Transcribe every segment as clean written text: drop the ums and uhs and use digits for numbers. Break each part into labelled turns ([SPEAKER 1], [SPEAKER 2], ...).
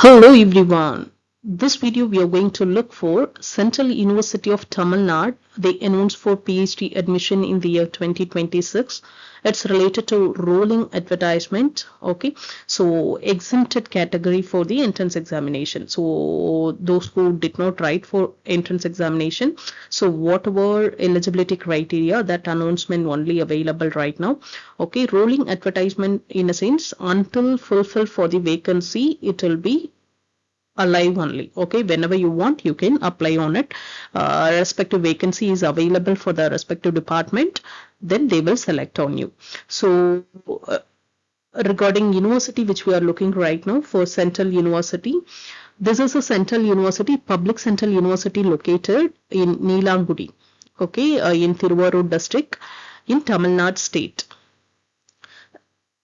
[SPEAKER 1] Hello everyone. This video we are going to look for Central University of Tamilnadu. They announced for PhD admission in the year 2026. It's related to rolling advertisement. Okay, so exempted category for the entrance examination. So those who did not write for entrance examination. So whatever eligibility criteria, that announcement only available right now. Okay, rolling advertisement in a sense until fulfilled for the vacancy, it will be alive only. Okay, whenever you want you can apply on it. Respective vacancy is available for the respective department, then they will select on you. So regarding university which we are looking right now for Central University, this is a Central University, public Central University located in Neelangudi, okay, in Thiruvarur district in Tamil Nadu state.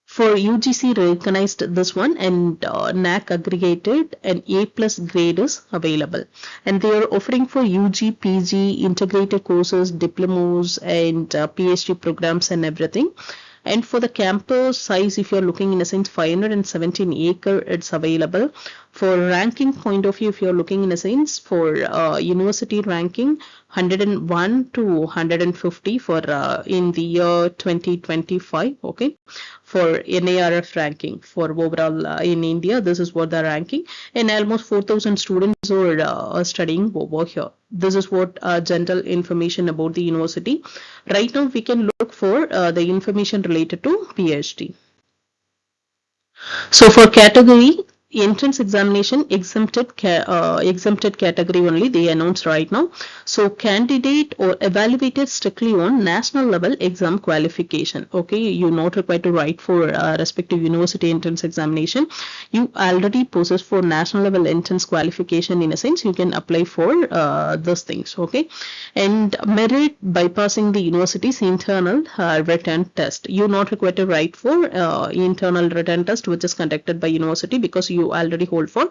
[SPEAKER 1] For UGC recognized this one, and NAC aggregated an A+ grade is available, and they are offering for UG, PG, integrated courses, diplomas, and PhD programs and everything. And for the campus size, if you're looking in a sense 517 acre, it's available. For ranking point of view, if you're looking in a sense for university ranking 101 to 150 for in the year 2025. Okay, for NARF ranking for overall in India, this is what the ranking, and almost 4,000 students are studying over here. This is what general information about the university. Right now we can look for the information related to PhD. So for category, entrance examination exempted category only they announced right now. So candidate or evaluated strictly on national level exam qualification. Okay, you're not required to write for respective university entrance examination. You already possess for national level entrance qualification. In a sense, you can apply for those things. Okay, and merit bypassing the university's internal written test. You're not required to write for internal written test which is conducted by university, because you already hold for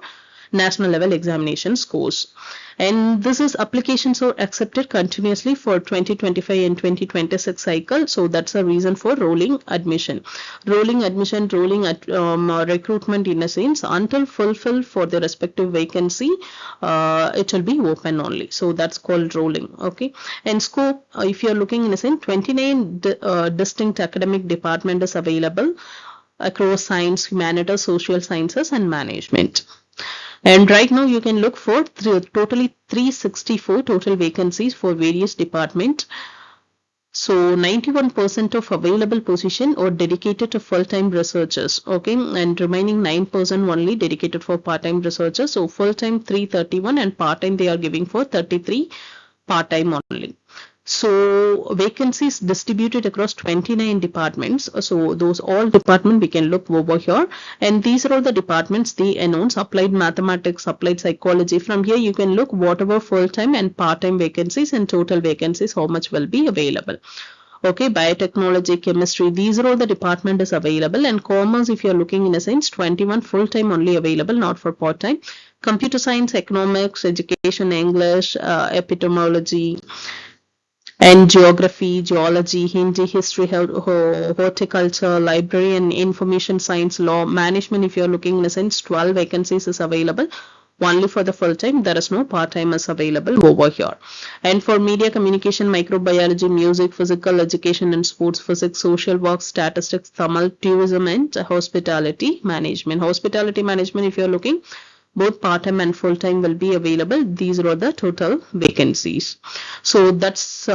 [SPEAKER 1] national level examination scores. And this is applications are accepted continuously for 2025 and 2026 cycle. So that's a reason for rolling admission. Rolling recruitment in a sense until fulfilled for the respective vacancy, it will be open only. So that's called rolling. Okay, and scope, if you're looking in a sense 29 distinct academic department is available across science, humanities, social sciences, and management. And right now you can look for totally 364 total vacancies for various departments. So 91% of available position are dedicated to full-time researchers, okay, and remaining 9% only dedicated for part-time researchers. So full-time 331 and part-time they are giving for 33 part-time only. So vacancies distributed across 29 departments. So those all department we can look over here, and these are all the departments they announce: applied mathematics, applied psychology. From here you can look whatever full-time and part-time vacancies and total vacancies how much will be available. Okay, biotechnology, chemistry, these are all the department is available. And commerce, if you're looking in a sense 21 full-time only available, not for part-time. Computer science, economics, education, English, epidemiology, and geography, geology, Hindi, history, horticulture, library and information science, law, management. If you're looking in a sense 12 vacancies is available only for the full time. There is no part timers available over here. And for media communication, microbiology, music, physical education and sports, physics, social work, statistics, Tamil, tourism and hospitality management. Hospitality management, if you're looking, both part-time and full-time will be available. These are the total vacancies. So that's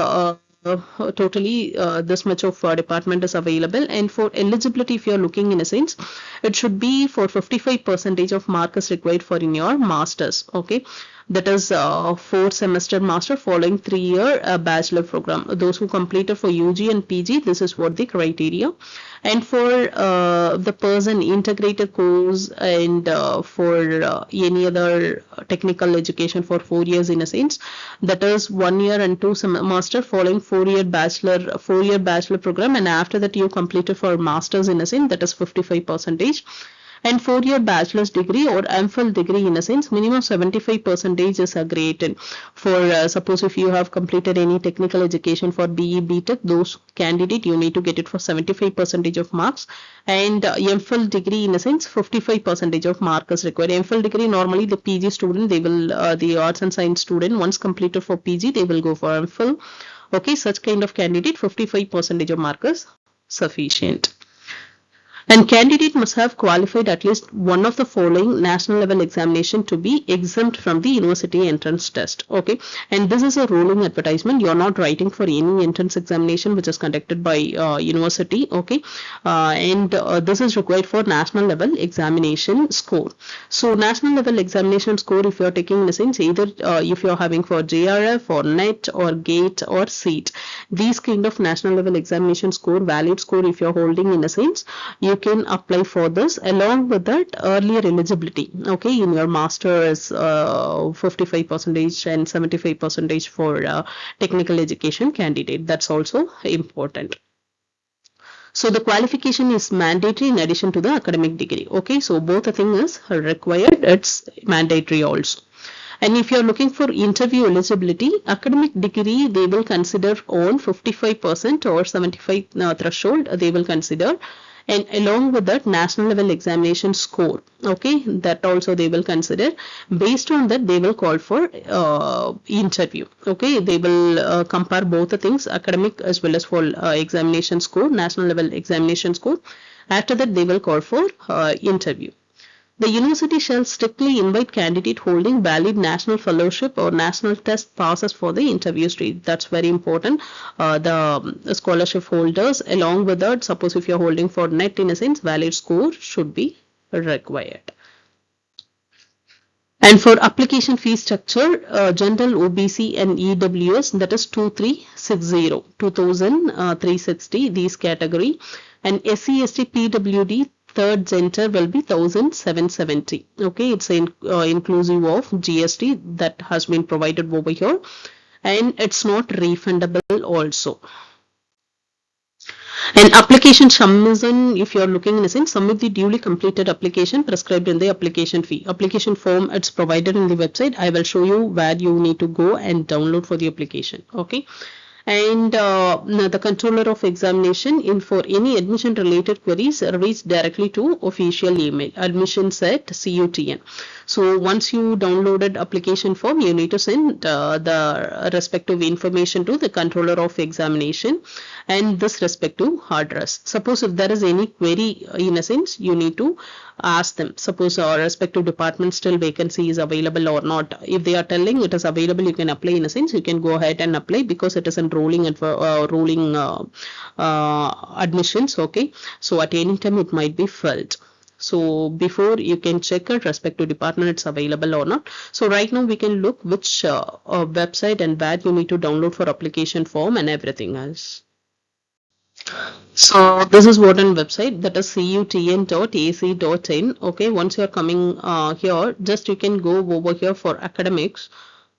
[SPEAKER 1] totally this much of department is available. And for eligibility, if you're looking in a sense, it should be for 55% of mark is required for in your masters. Okay, that is 4-semester master following 3-year bachelor program. Those who completed for UG and PG, this is what the criteria. And for the person integrated course and for any other technical education for 4 years in a sense, that is 1 year and 2 semester following 4-year bachelor program, and after that you completed for masters in a sense, that is 55%. And 4-year bachelor's degree or MPhil degree, in a sense, minimum 75% is agreed. For suppose if you have completed any technical education for BE, BTech, those candidate you need to get it for 75% of marks. And MPhil degree, in a sense, 55% of mark is required. MPhil degree, normally the PG student, they will the arts and science student, once completed for PG, they will go for MPhil. Okay, such kind of candidate, 55% of mark is sufficient. And candidate must have qualified at least one of the following national level examination to be exempt from the university entrance test. Okay, and this is a rolling advertisement. You are not writing for any entrance examination which is conducted by university. Okay, and this is required for national level examination score. So national level examination score, if you are taking, in the sense, either if you are having for JRF or NET or GATE or SEAT, these kind of national level examination score, valid score, if you are holding, in a sense, you can apply for this. Along with that, earlier eligibility, okay, in your master's 55% and 75% for technical education candidate, that's also important. So the qualification is mandatory in addition to the academic degree. Okay, so both the thing is required, it's mandatory also. And if you're looking for interview eligibility, academic degree, they will consider on 55% or 75 threshold, they will consider. And along with that, national level examination score, okay, that also they will consider. Based on that, they will call for interview. Okay, they will compare both the things, academic as well as for examination score, national level examination score. After that, they will call for interview. The university shall strictly invite candidate holding valid national fellowship or national test passes for the interview stage. That's very important. The scholarship holders, along with that, suppose if you're holding for NET, in a sense, valid score should be required. And for application fee structure, general OBC and EWS, that is 2360, 2360, these category. And SC, ST, PWD, third gender will be 1770. Okay, it's inclusive of GST that has been provided over here, and it's not refundable also. And application submission, if you are looking, in a sense, submit the duly completed application prescribed in the application fee. Application form, it's provided in the website. I will show you where you need to go and download for the application. Okay. And the controller of examination, for any admission related queries, reach directly to official email, admissions@CUTN. So once you downloaded application form, you need to send the respective information to the controller of examination and this respective address. Suppose if there is any query, in a sense, you need to ask them. Suppose our respective department still vacancy is available or not. If they are telling it is available, you can apply, in a sense, you can go ahead and apply because it is in rolling admissions. Okay, so at any time it might be filled. So before you can check it, respective department it's available or not. So right now we can look which website and where you need to download for application form and everything else. So this is what on website, that is cutn.ac.in. Okay, once you're coming here, just you can go over here for academics.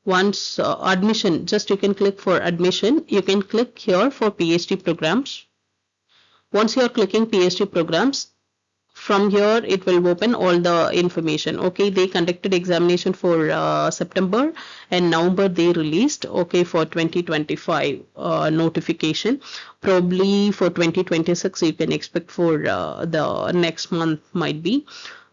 [SPEAKER 1] Once admission, just you can click for admission. You can click here for PhD programs. Once you are clicking PhD programs, from here it will open all the information. Okay, they conducted examination for September and November they released. Okay, for 2025 notification. Probably for 2026 you can expect for the next month might be.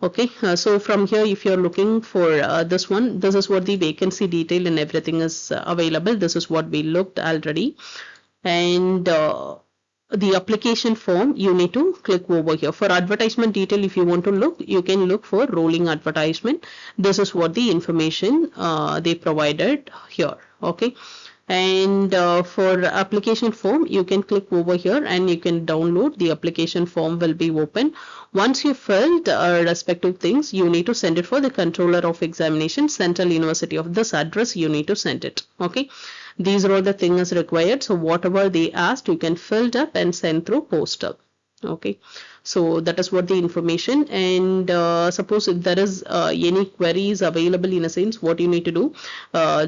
[SPEAKER 1] Okay, so from here if you're looking for this one, this is what the vacancy detail and everything is available. This is what we looked already. And the application form, you need to click over here. For advertisement detail, if you want to look, you can look for rolling advertisement. This is what the information they provided here. Okay, and for application form, you can click over here and you can download. The application form will be open. Once you filled respective things, you need to send it for the controller of examination, Central University. Of this address you need to send it. Okay, these are all the things required. So whatever they asked, you can fill it up and send through postal. Okay, So that is what the information. And suppose if there is any queries available, in a sense, what you need to do,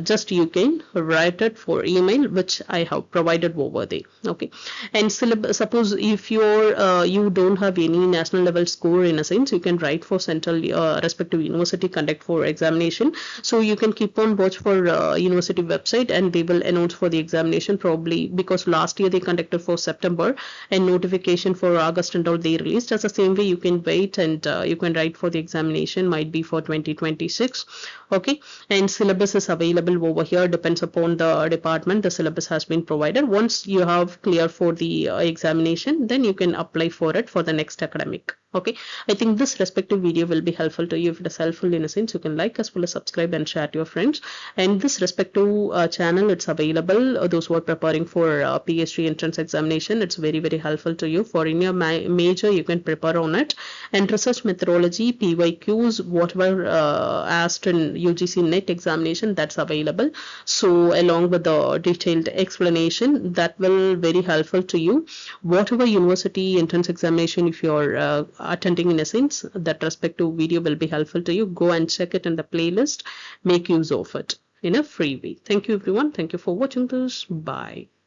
[SPEAKER 1] just you can write it for email, which I have provided over there. Okay. And suppose if you don't have any national level score, in a sense, you can write for central respective university conduct for examination. So you can keep on watch for university website, and they will announce for the examination, probably because last year they conducted for September and notification for August and all they released. As the same way, you can wait and you can write for the examination, might be for 2026. Okay. And syllabus is available over here, depends upon the department. The syllabus has been provided. Once you have clear for the examination, then you can apply for it for the next academic. Okay. I think this respective video will be helpful to you. If it is helpful, in a sense, you can like as well as subscribe and share to your friends. And this respective channel, it's available. Those who are preparing for PhD entrance examination, it's very, very helpful to you. For in your major, you can prepare on it. And research methodology, PYQs, whatever asked in UGC NET examination, that's available. So along with the detailed explanation, that will very helpful to you. Whatever university entrance examination, if you're attending, in a sense, that respective video will be helpful to you. Go and check it in the playlist. Make use of it in a free way. Thank you, everyone. Thank you for watching this. Bye.